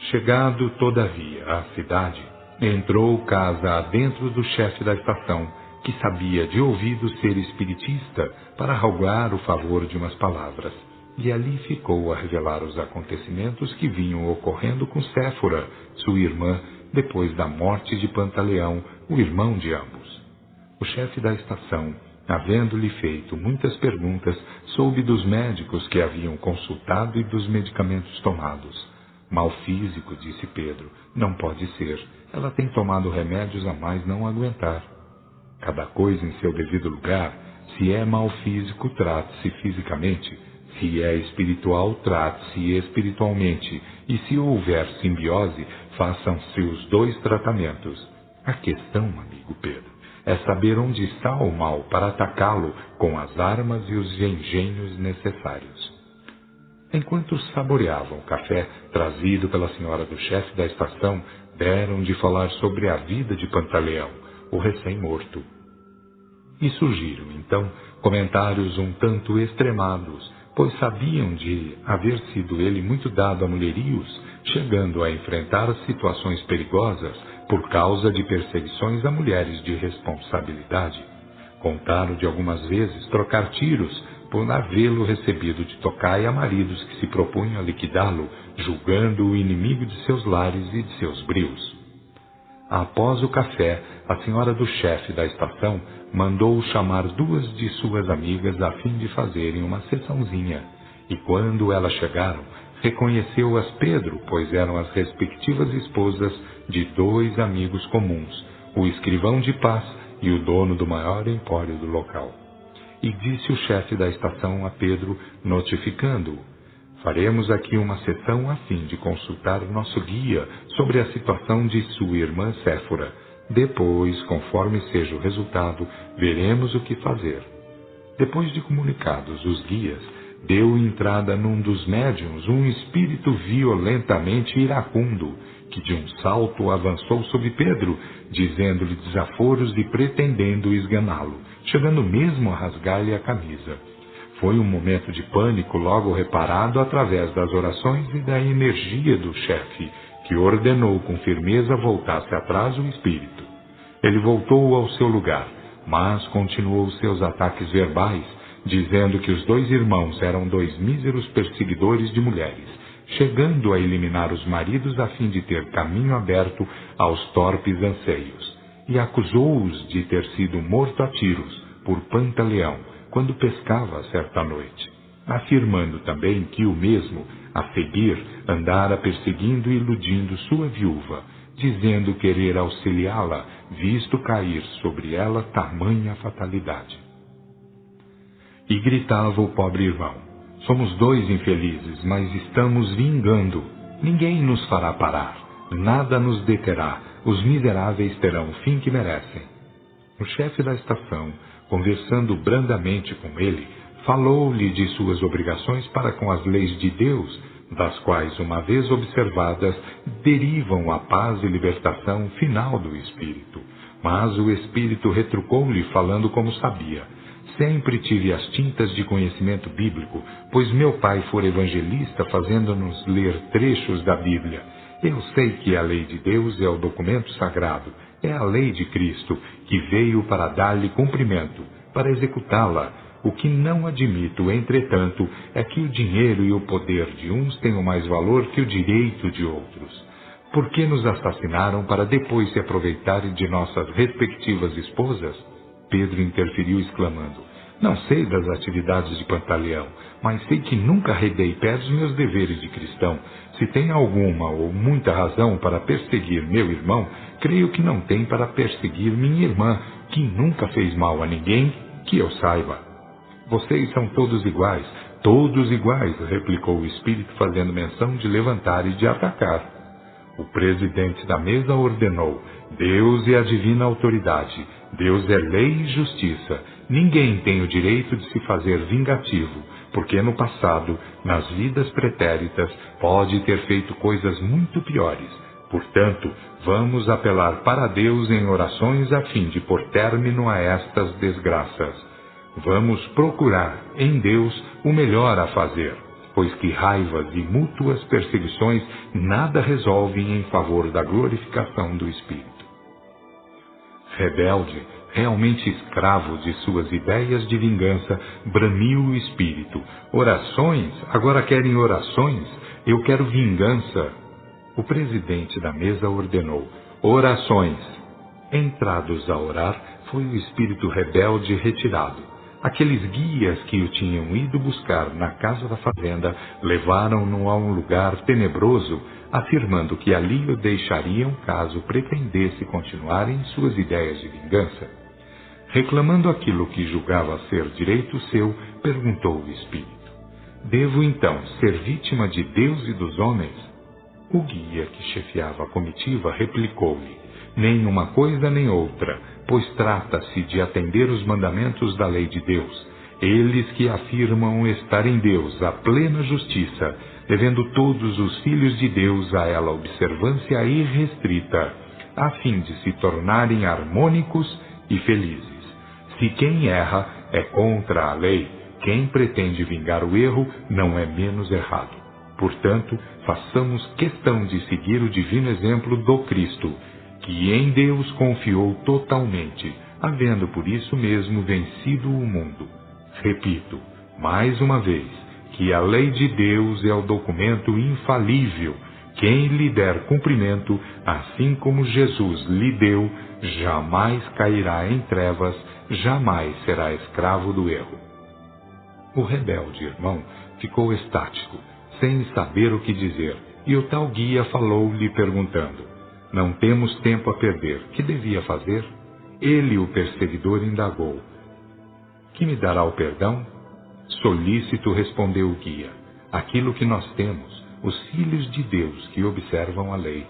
Chegado, todavia, à cidade, entrou casa adentro do chefe da estação, que sabia de ouvido ser espiritista, para rogar o favor de umas palavras. E ali ficou a revelar os acontecimentos que vinham ocorrendo com Séfora, sua irmã, depois da morte de Pantaleão, o irmão de ambos. O chefe da estação, havendo-lhe feito muitas perguntas, soube dos médicos que haviam consultado e dos medicamentos tomados. Mal físico, disse Pedro, não pode ser. Ela tem tomado remédios a mais não aguentar. Cada coisa em seu devido lugar. Se é mal físico, trate-se fisicamente. Se é espiritual, trate-se espiritualmente. E se houver simbiose, façam-se os dois tratamentos. A questão, amigo Pedro, é saber onde está o mal para atacá-lo com as armas e os engenhos necessários. Enquanto saboreavam o café trazido pela senhora do chefe da estação, deram de falar sobre a vida de Pantaleão, o recém-morto. E surgiram, então, comentários um tanto extremados, pois sabiam de haver sido ele muito dado a mulherios, chegando a enfrentar situações perigosas por causa de perseguições a mulheres de responsabilidade. Contaram de algumas vezes trocar tiros por havê-lo recebido de tocaia a maridos que se propunham a liquidá-lo, julgando-o inimigo de seus lares e de seus brios. Após o café, a senhora do chefe da estação mandou chamar duas de suas amigas a fim de fazerem uma sessãozinha, e quando elas chegaram, reconheceu-as Pedro, pois eram as respectivas esposas de dois amigos comuns, o escrivão de paz e o dono do maior empório do local. E disse o chefe da estação a Pedro, notificando-o: faremos aqui uma sessão a fim de consultar nosso guia sobre a situação de sua irmã Séfora. Depois, conforme seja o resultado, veremos o que fazer. Depois de comunicados os guias, deu entrada num dos médiuns um espírito violentamente iracundo, que de um salto avançou sobre Pedro, dizendo-lhe desaforos e pretendendo esganá-lo, chegando mesmo a rasgar-lhe a camisa. Foi um momento de pânico logo reparado através das orações e da energia do chefe, que ordenou com firmeza voltasse atrás o espírito. Ele voltou ao seu lugar, mas continuou seus ataques verbais, dizendo que os dois irmãos eram dois míseros perseguidores de mulheres, chegando a eliminar os maridos a fim de ter caminho aberto aos torpes anseios, e acusou-os de ter sido morto a tiros por Pantaleão, quando pescava certa noite, afirmando também que o mesmo, a seguir, andara perseguindo e iludindo sua viúva, dizendo querer auxiliá-la, visto cair sobre ela tamanha fatalidade. E gritava o pobre irmão: somos dois infelizes, mas estamos vingando. Ninguém nos fará parar, nada nos deterá, os miseráveis terão o fim que merecem. O chefe da estação, conversando brandamente com ele, falou-lhe de suas obrigações para com as leis de Deus, das quais, uma vez observadas, derivam a paz e libertação final do espírito. Mas o espírito retrucou-lhe, falando como sabia: sempre tive as tintas de conhecimento bíblico, pois meu pai fora evangelista, fazendo-nos ler trechos da Bíblia. Eu sei que a lei de Deus é o documento sagrado, é a lei de Cristo, que veio para dar-lhe cumprimento, para executá-la. O que não admito, entretanto, é que o dinheiro e o poder de uns tenham mais valor que o direito de outros. Por que nos assassinaram para depois se aproveitarem de nossas respectivas esposas? Pedro interferiu, exclamando: não sei das atividades de Pantaleão, mas sei que nunca arredei pé dos meus deveres de cristão. Se tem alguma ou muita razão para perseguir meu irmão, creio que não tem para perseguir minha irmã, que nunca fez mal a ninguém, que eu saiba. Vocês são todos iguais, replicou o espírito, fazendo menção de levantar e de atacar. O presidente da mesa ordenou: Deus é a divina autoridade, Deus é lei e justiça. Ninguém tem o direito de se fazer vingativo, porque no passado, nas vidas pretéritas, pode ter feito coisas muito piores. Portanto, vamos apelar para Deus em orações a fim de pôr término a estas desgraças. Vamos procurar em Deus o melhor a fazer, pois que raivas e mútuas perseguições nada resolvem em favor da glorificação do Espírito. Rebelde, realmente escravo de suas ideias de vingança, bramiu o Espírito. Orações? Agora querem orações? Eu quero vingança. O presidente da mesa ordenou: orações. Entrados a orar, foi o espírito rebelde retirado. Aqueles guias que o tinham ido buscar na casa da fazenda levaram-no a um lugar tenebroso, afirmando que ali o deixariam caso pretendesse continuar em suas ideias de vingança. Reclamando aquilo que julgava ser direito seu, perguntou o espírito: devo então ser vítima de Deus e dos homens? O guia que chefiava a comitiva replicou-lhe: nem uma coisa nem outra, pois trata-se de atender os mandamentos da lei de Deus. Eles que afirmam estar em Deus a plena justiça, devendo todos os filhos de Deus a ela observância irrestrita, a fim de se tornarem harmônicos e felizes. Se quem erra é contra a lei, quem pretende vingar o erro não é menos errado. Portanto, façamos questão de seguir o divino exemplo do Cristo, que em Deus confiou totalmente, havendo por isso mesmo vencido o mundo. Repito, mais uma vez, que a lei de Deus é o documento infalível. Quem lhe der cumprimento, assim como Jesus lhe deu, jamais cairá em trevas, jamais será escravo do erro. O rebelde irmão ficou estático, sem saber o que dizer, e o tal guia falou-lhe perguntando: não temos tempo a perder, que devia fazer? Ele, o perseguidor, indagou: que me dará o perdão? Solícito, respondeu o guia: aquilo que nós temos, os filhos de Deus que observam a lei.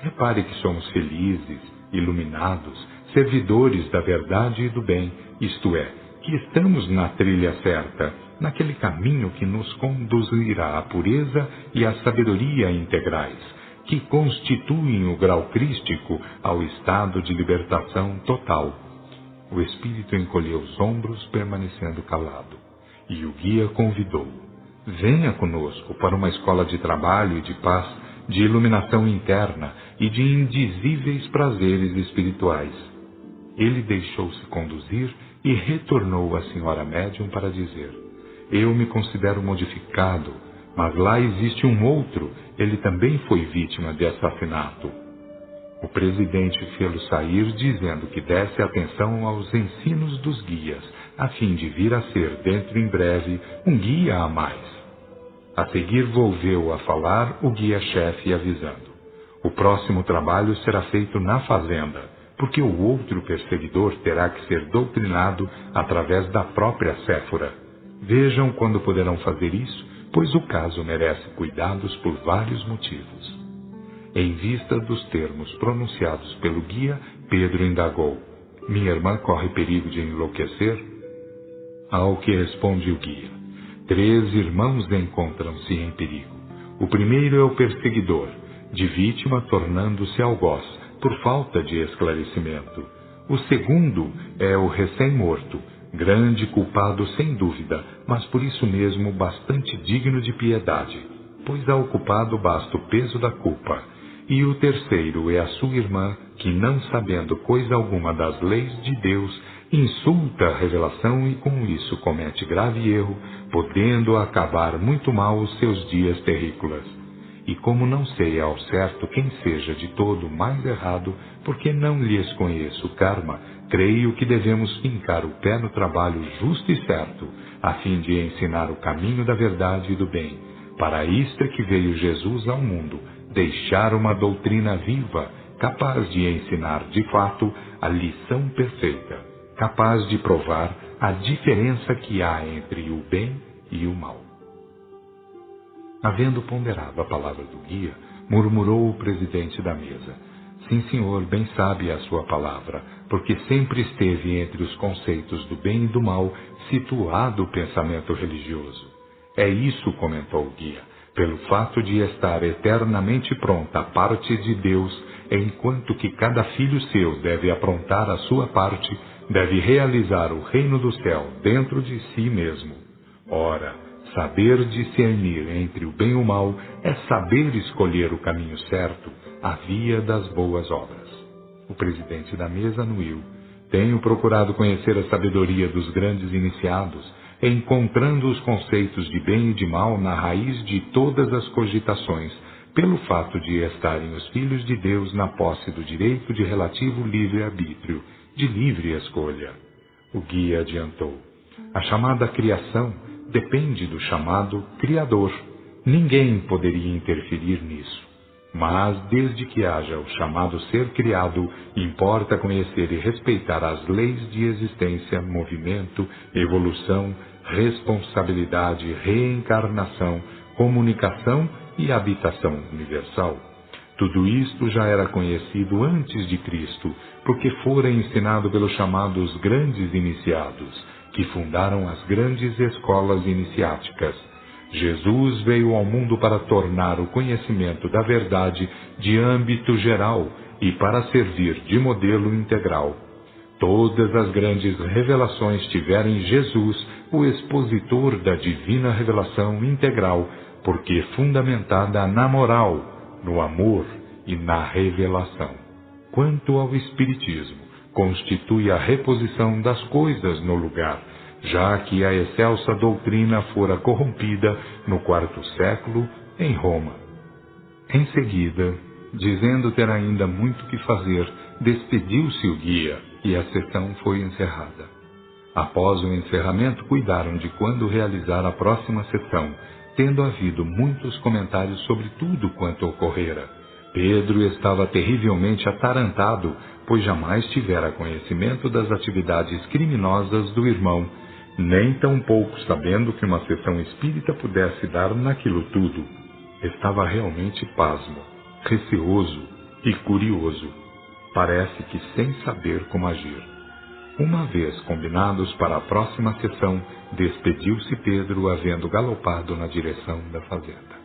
Repare que somos felizes, iluminados, servidores da verdade e do bem, isto é, que estamos na trilha certa, naquele caminho que nos conduzirá à pureza e à sabedoria integrais, que constituem o grau crístico ao estado de libertação total. O espírito encolheu os ombros, permanecendo calado, e o guia convidou: venha conosco para uma escola de trabalho e de paz, de iluminação interna e de indizíveis prazeres espirituais. Ele deixou-se conduzir e retornou à senhora médium para dizer: eu me considero modificado, mas lá existe um outro, ele também foi vítima de assassinato. O presidente fê-lo sair dizendo que desse atenção aos ensinos dos guias, a fim de vir a ser, dentro em breve, um guia a mais. A seguir volveu a falar o guia-chefe avisando: o próximo trabalho será feito na fazenda, porque o outro perseguidor terá que ser doutrinado através da própria Séfora. Vejam quando poderão fazer isso, pois o caso merece cuidados por vários motivos. Em vista dos termos pronunciados pelo guia, Pedro indagou: minha irmã corre perigo de enlouquecer? Ao que responde o guia: 3 irmãos encontram-se em perigo. O primeiro é o perseguidor, de vítima tornando-se algoz, por falta de esclarecimento. O segundo é o recém-morto, grande culpado sem dúvida, mas por isso mesmo bastante digno de piedade, pois ao culpado basta o peso da culpa. E o terceiro é a sua irmã, que, não sabendo coisa alguma das leis de Deus, insulta a revelação e com isso comete grave erro, podendo acabar muito mal os seus dias terrícolas. E como não sei ao certo quem seja de todo mais errado, porque não lhes conheço o karma, creio que devemos fincar o pé no trabalho justo e certo, a fim de ensinar o caminho da verdade e do bem. Para isto é que veio Jesus ao mundo, deixar uma doutrina viva, capaz de ensinar de fato a lição perfeita, capaz de provar a diferença que há entre o bem e o mal. Havendo ponderado a palavra do guia, murmurou o presidente da mesa: sim, senhor, bem sabe a sua palavra, porque sempre esteve entre os conceitos do bem e do mal situado o pensamento religioso. É isso, comentou o guia, pelo fato de estar eternamente pronta a parte de Deus, enquanto que cada filho seu deve aprontar a sua parte, deve realizar o reino do céu dentro de si mesmo. Ora, Saber discernir entre o bem e o mal é saber escolher o caminho certo, a via das boas obras. O presidente da mesa anuiu: tenho procurado conhecer a sabedoria dos grandes iniciados, encontrando os conceitos de bem e de mal na raiz de todas as cogitações, pelo fato de estarem os filhos de Deus na posse do direito de relativo livre-arbítrio, de livre escolha. O guia adiantou: a chamada criação depende do chamado Criador. Ninguém poderia interferir nisso. Mas, desde que haja o chamado ser criado, importa conhecer e respeitar as leis de existência, movimento, evolução, responsabilidade, reencarnação, comunicação e habitação universal. Tudo isto já era conhecido antes de Cristo, porque fora ensinado pelos chamados grandes iniciados, que fundaram as grandes escolas iniciáticas. Jesus veio ao mundo para tornar o conhecimento da verdade de âmbito geral e para servir de modelo integral. Todas as grandes revelações tiveram em Jesus o expositor da divina revelação integral, porque fundamentada na moral, no amor e na revelação. Quanto ao Espiritismo, constitui a reposição das coisas no lugar, já que a excelsa doutrina fora corrompida no quarto século em Roma. Em seguida, dizendo ter ainda muito que fazer, despediu-se o guia e a sessão foi encerrada. Após o encerramento, cuidaram de quando realizar a próxima sessão, tendo havido muitos comentários sobre tudo quanto ocorrera. Pedro estava terrivelmente atarantado, pois jamais tivera conhecimento das atividades criminosas do irmão, nem tampouco sabendo que uma sessão espírita pudesse dar naquilo tudo. Estava realmente pasmo, receoso e curioso. Parece que sem saber como agir. Uma vez combinados para a próxima sessão, despediu-se Pedro, havendo galopado na direção da fazenda.